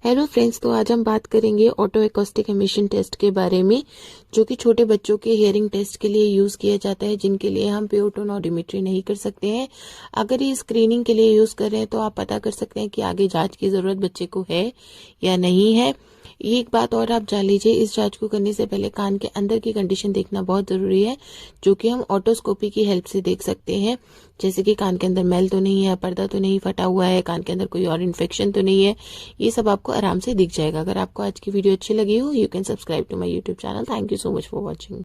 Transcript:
Hello friends, तो आज हम बात करेंगे ऑटो एकॉस्टिक एमिशन टेस्ट के बारे में, जो कि छोटे बच्चों के हियरिंग टेस्ट के लिए यूज़ किया जाता है, जिनके लिए हम पेओटोन ऑडियोमेट्री नहीं कर सकते हैं। अगर ये स्क्रीनिंग के लिए यूज़ कर रहे हैं तो आप पता कर सकते हैं कि आगे जांच की ज़रूरत बच्चे को है या नहीं है। एक बात और आप जान लीजिए, इस जांच को करने से पहले कान के अंदर की कंडीशन देखना बहुत ज़रूरी है, जो कि हम ऑटोस्कोपी की हेल्प से देख सकते हैं। जैसे कि कान के अंदर मैल तो नहीं है, पर्दा तो नहीं फटा हुआ है, कान के अंदर कोई और इन्फेक्शन तो नहीं है। ये सब आपको आराम से दिख जाएगा। अगर आपको आज की वीडियो अच्छी लगी हो, you can subscribe to my YouTube channel. Thank you so much for watching.